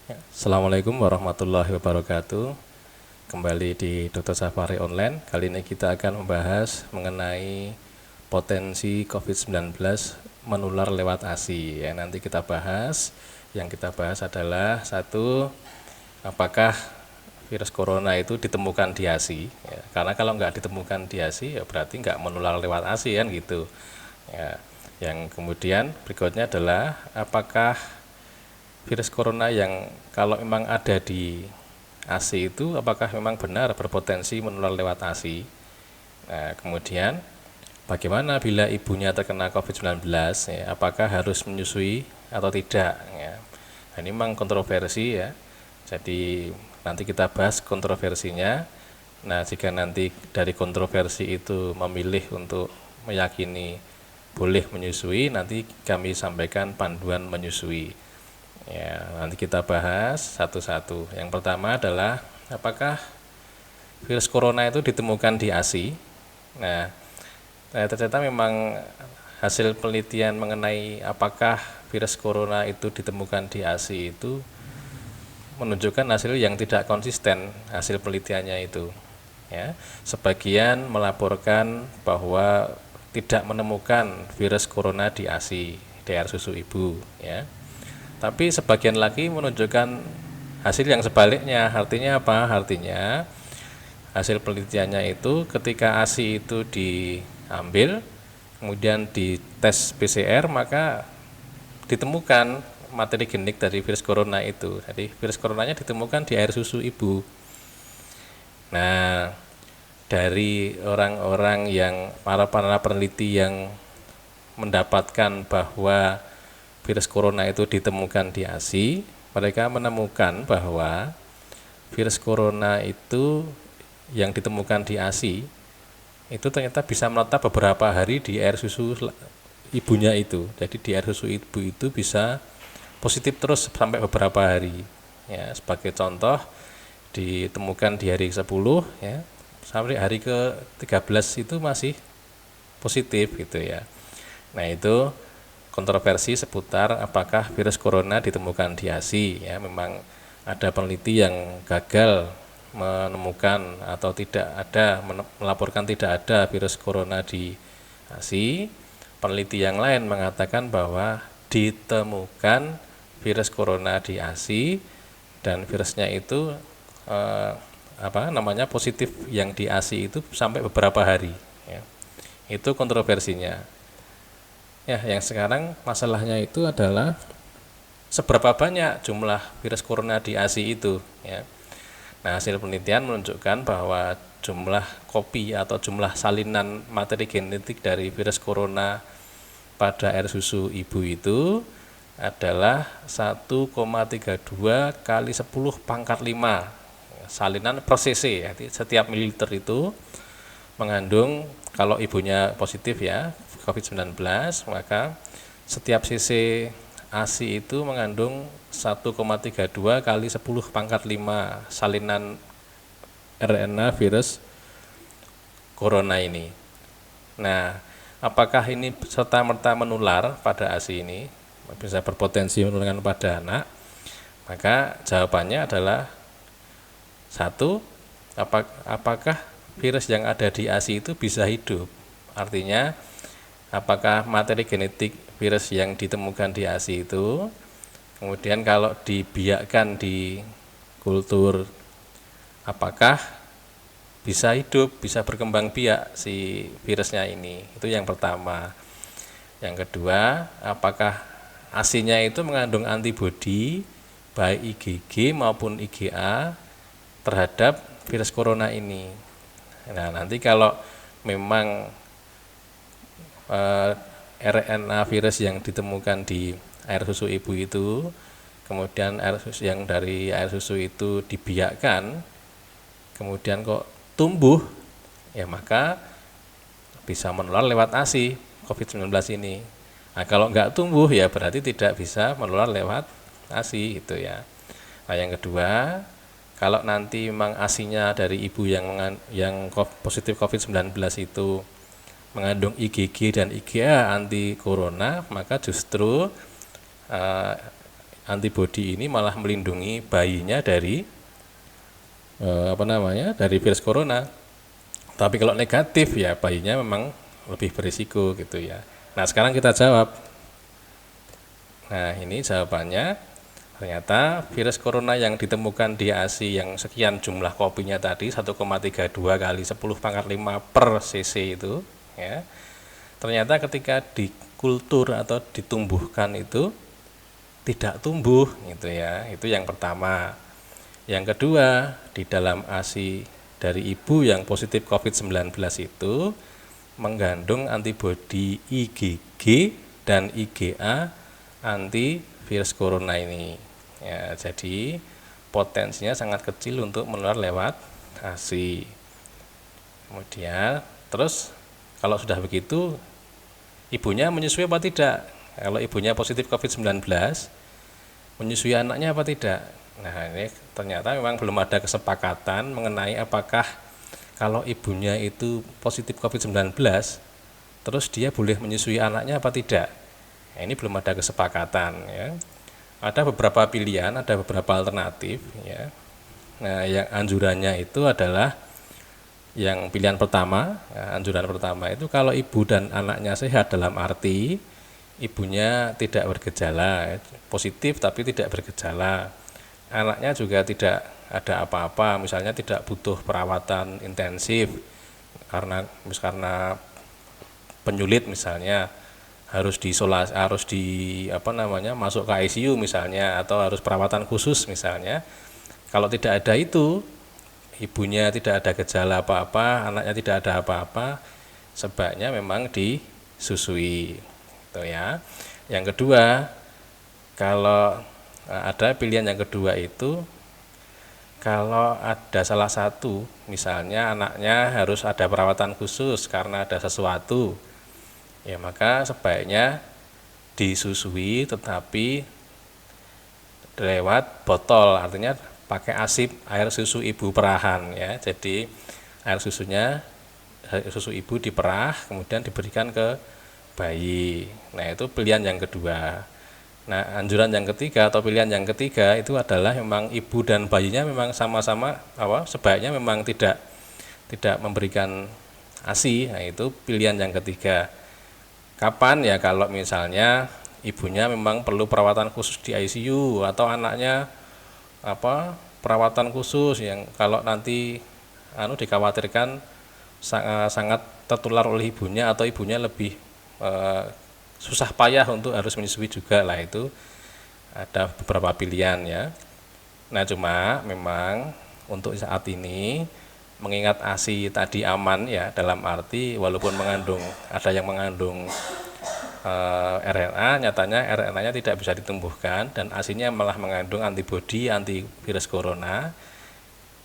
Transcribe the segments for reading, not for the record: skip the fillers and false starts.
Assalamualaikum warahmatullahi wabarakatuh. Kembali di Dr. Safari Online. Kali ini kita akan membahas mengenai potensi COVID-19 menular lewat ASI. Nanti kita bahas. Yang kita bahas adalah satu, apakah virus corona itu ditemukan di ASI? Karena kalau nggak ditemukan di ASI, ya berarti nggak menular lewat ASI kan gitu. Yang kemudian berikutnya adalah apakah virus corona yang kalau memang ada di ASI itu apakah memang benar berpotensi menular lewat ASI. Nah, kemudian bagaimana bila ibunya terkena COVID-19, apakah harus menyusui atau tidak. Nah, ini memang kontroversi ya. Jadi nanti kita bahas kontroversinya. Nah, jika nanti dari kontroversi itu memilih untuk meyakini boleh menyusui, nanti kami sampaikan panduan menyusui. Nanti kita bahas satu-satu. Yang pertama adalah apakah virus corona itu ditemukan di ASI. Nah, ternyata memang hasil penelitian mengenai apakah virus corona itu ditemukan di ASI itu menunjukkan hasil yang tidak konsisten hasil penelitiannya itu. Sebagian melaporkan bahwa tidak menemukan virus corona di ASI, di air susu ibu. Tapi sebagian lagi menunjukkan hasil yang sebaliknya. Artinya apa? Artinya hasil penelitiannya itu ketika ASI itu diambil, kemudian di tes PCR, maka ditemukan materi genik dari virus corona itu. Jadi virus coronanya ditemukan di air susu ibu. Nah, dari orang-orang yang para peneliti yang mendapatkan bahwa virus corona itu ditemukan di ASI, mereka menemukan bahwa virus corona itu yang ditemukan di ASI itu ternyata bisa menetap beberapa hari di air susu ibunya itu. Jadi di air susu ibu itu bisa positif terus sampai beberapa hari. Sebagai contoh, ditemukan di hari ke-10 sampai hari ke-13 itu masih positif gitu ya. Nah, itu kontroversi seputar apakah virus corona ditemukan di ASI. Memang ada peneliti yang gagal menemukan atau melaporkan tidak ada virus corona di ASI. Peneliti yang lain mengatakan bahwa ditemukan virus corona di ASI dan virusnya itu positif yang di ASI itu sampai beberapa hari. Itu kontroversinya. Yang sekarang masalahnya itu adalah seberapa banyak jumlah virus corona di ASI itu. Nah, hasil penelitian menunjukkan bahwa jumlah kopi atau jumlah salinan materi genetik dari virus corona pada air susu ibu itu adalah 1,32 kali 10 pangkat 5 salinan per cc. Jadi setiap mililiter itu mengandung, kalau ibunya positif COVID-19, maka setiap cc ASI itu mengandung 1,32 kali 10 pangkat 5 salinan RNA virus corona ini. Nah, apakah ini serta-merta menular pada ASI ini, bisa berpotensi menularkan pada anak? Maka jawabannya adalah satu, apakah virus yang ada di ASI itu bisa hidup? Artinya apakah materi genetik virus yang ditemukan di ASI itu kemudian kalau dibiakkan di kultur, apakah bisa hidup, bisa berkembang biak si virusnya ini? Itu yang pertama. Yang kedua, apakah ASI-nya itu mengandung antibodi baik IgG maupun IgA terhadap virus corona ini? Nah, nanti kalau memang RNA virus yang ditemukan di air susu ibu itu, kemudian yang dari air susu itu dibiakkan, kemudian kok tumbuh, maka bisa menular lewat ASI COVID-19 ini. Nah, kalau enggak tumbuh ya berarti tidak bisa menular lewat ASI gitu ya. Nah, yang kedua, kalau nanti memang ASI-nya dari ibu yang positif COVID-19 itu mengandung IgG dan IgA anti corona, maka justru antibodi ini malah melindungi bayinya dari dari virus corona. Tapi kalau negatif ya bayinya memang lebih berisiko gitu ya. Nah, sekarang kita jawab. Nah, ini jawabannya. Ternyata virus corona yang ditemukan di ASI yang sekian jumlah kopinya tadi 1,32 kali 10 pangkat 5 per cc itu ya. Ternyata ketika dikultur atau ditumbuhkan itu tidak tumbuh gitu ya. Itu yang pertama. Yang kedua, di dalam ASI dari ibu yang positif COVID-19 itu mengandung antibodi IgG dan IgA anti virus corona ini. Ya, jadi potensinya sangat kecil untuk menular lewat ASI. Kemudian terus kalau sudah begitu ibunya menyusui apa tidak? Kalau ibunya positif COVID-19 menyusui anaknya apa tidak? Nah, ini ternyata memang belum ada kesepakatan mengenai apakah kalau ibunya itu positif COVID-19 terus dia boleh menyusui anaknya apa tidak. Nah, ini belum ada kesepakatan ya. Ada beberapa pilihan, ada beberapa alternatif ya. Nah, yang anjurannya itu adalah yang pilihan pertama, ya, anjuran pertama itu kalau ibu dan anaknya sehat dalam arti ibunya tidak bergejala, positif tapi tidak bergejala. Anaknya juga tidak ada apa-apa, misalnya tidak butuh perawatan intensif karena penyulit misalnya, harus diisolasi, masuk ke ICU misalnya, atau harus perawatan khusus misalnya. Kalau tidak ada itu, ibunya tidak ada gejala apa-apa, anaknya tidak ada apa-apa, sebaiknya memang disusui gitu ya. Yang kedua, kalau ada pilihan yang kedua itu kalau ada salah satu, misalnya anaknya harus ada perawatan khusus karena ada sesuatu, ya maka sebaiknya disusui tetapi lewat botol, artinya pakai asip air susu ibu perahan ya. Jadi air susu ibu diperah kemudian diberikan ke bayi. Nah, itu pilihan yang kedua. Nah, anjuran yang ketiga atau pilihan yang ketiga itu adalah memang ibu dan bayinya memang sama-sama sebaiknya memang tidak memberikan ASI. Nah, itu pilihan yang ketiga. Kapan ya? Kalau misalnya ibunya memang perlu perawatan khusus di ICU atau anaknya perawatan khusus yang kalau nanti dikhawatirkan sangat tertular oleh ibunya atau ibunya lebih susah payah untuk harus menyusui juga lah, itu ada beberapa pilihan ya. Nah, cuma memang untuk saat ini mengingat ASI tadi aman ya, dalam arti walaupun ada yang mengandung RNA, nyatanya RNA-nya tidak bisa ditumbuhkan dan ASI-nya malah mengandung antibodi anti virus corona.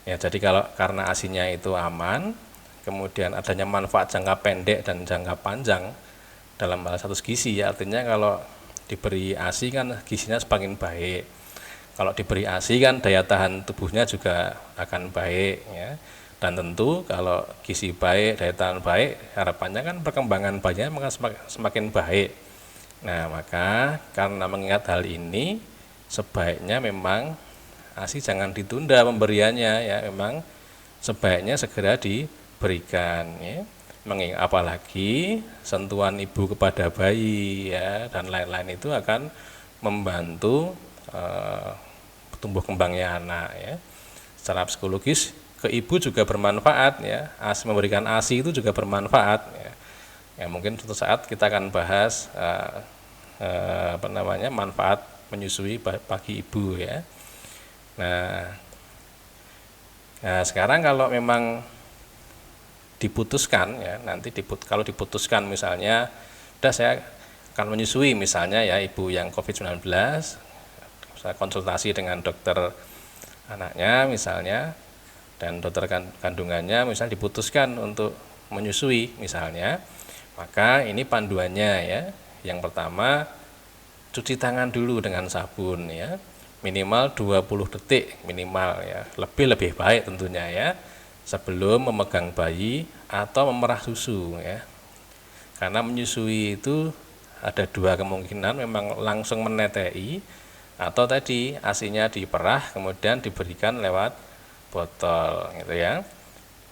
Ya, jadi karena ASI-nya itu aman, kemudian adanya manfaat jangka pendek dan jangka panjang dalam hal status gizi ya, artinya kalau diberi ASI kan gizinya semakin baik. Kalau diberi ASI kan daya tahan tubuhnya juga akan baik ya. Dan tentu kalau gizi baik, daya tahan baik, harapannya kan perkembangan bayinya semakin baik. Nah, maka karena mengingat hal ini, sebaiknya memang ASI jangan ditunda pemberiannya ya, memang sebaiknya segera diberikan ya. Apalagi sentuhan ibu kepada bayi ya dan lain-lain itu akan membantu tumbuh kembangnya anak ya. Secara psikologis ke ibu juga bermanfaat ya, memberikan ASI itu juga bermanfaat ya. Ya, mungkin suatu saat kita akan bahas manfaat menyusui bagi ibu ya. Nah, sekarang kalau memang diputuskan ya, kalau diputuskan misalnya saya akan menyusui misalnya ya ibu yang COVID-19, saya konsultasi dengan dokter anaknya misalnya dan dokter kandungannya misalnya diputuskan untuk menyusui misalnya, maka ini panduannya ya. Yang pertama, cuci tangan dulu dengan sabun ya, minimal 20 detik minimal ya, lebih baik tentunya ya, sebelum memegang bayi atau memerah susu ya. Karena menyusui itu ada dua kemungkinan, memang langsung menetei atau tadi ASI-nya diperah kemudian diberikan lewat botol gitu ya.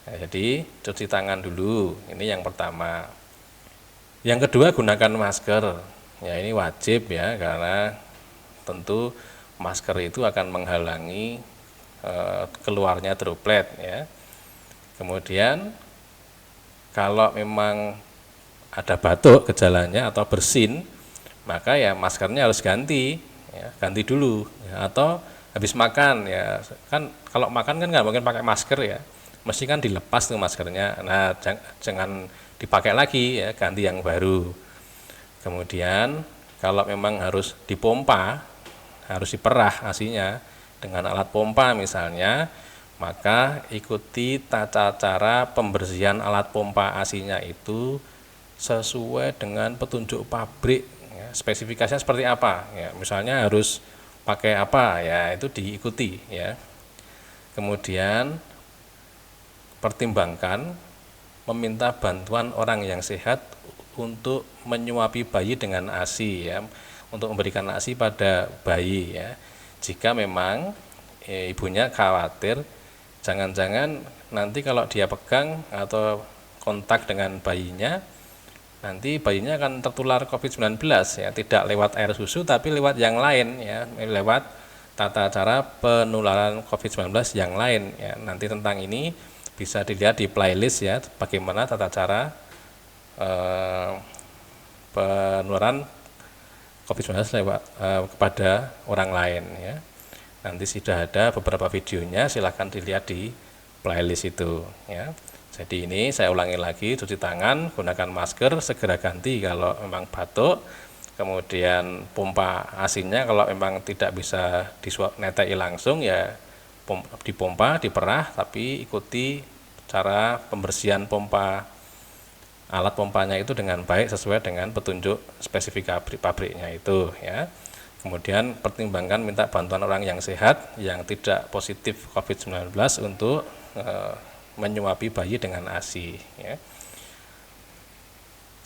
Nah, jadi cuci tangan dulu, ini yang pertama. Yang kedua, gunakan masker. Ya ini wajib ya, karena tentu masker itu akan menghalangi keluarnya droplet ya. Kemudian kalau memang ada batuk gejalanya atau bersin, maka ya maskernya harus ganti ya, ganti dulu ya. Atau habis makan ya, kan kalau makan kan nggak mungkin pakai masker ya, mesti kan dilepas tuh maskernya. Nah jangan dipakai lagi ya, ganti yang baru. Kemudian kalau memang harus dipompa, harus diperah ASI-nya dengan alat pompa misalnya, maka ikuti tata cara pembersihan alat pompa ASI-nya itu sesuai dengan petunjuk pabrik ya, spesifikasinya seperti apa ya, misalnya harus pakai apa ya, itu diikuti ya. Kemudian pertimbangkan meminta bantuan orang yang sehat untuk menyuapi bayi dengan ASI ya, untuk memberikan ASI pada bayi ya. Jika memang ibunya khawatir jangan-jangan nanti kalau dia pegang atau kontak dengan bayinya, nanti bayinya akan tertular COVID-19 ya, tidak lewat air susu tapi lewat yang lain ya, lewat tata cara penularan COVID-19 yang lain ya. Nanti tentang ini bisa dilihat di playlist ya, bagaimana tata cara penularan COVID-19 lewat kepada orang lain ya. Nanti sudah ada beberapa videonya, silahkan dilihat di playlist itu ya. Jadi ini saya ulangi lagi, cuci tangan, gunakan masker, segera ganti kalau memang batuk. Kemudian pompa ASI-nya kalau memang tidak bisa netei langsung ya dipompa, diperah, tapi ikuti cara pembersihan pompa, alat pompanya itu dengan baik sesuai dengan petunjuk spesifikasi pabriknya itu ya. Kemudian pertimbangkan minta bantuan orang yang sehat yang tidak positif COVID-19 untuk menyuapi bayi dengan ASI ya.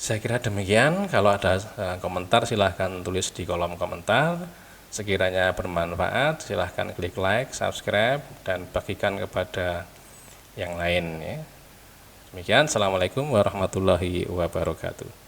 Saya kira demikian. Kalau ada komentar silahkan tulis di kolom komentar. Sekiranya bermanfaat silahkan klik like, subscribe, dan bagikan kepada yang lain ya. Demikian, assalamualaikum warahmatullahi wabarakatuh.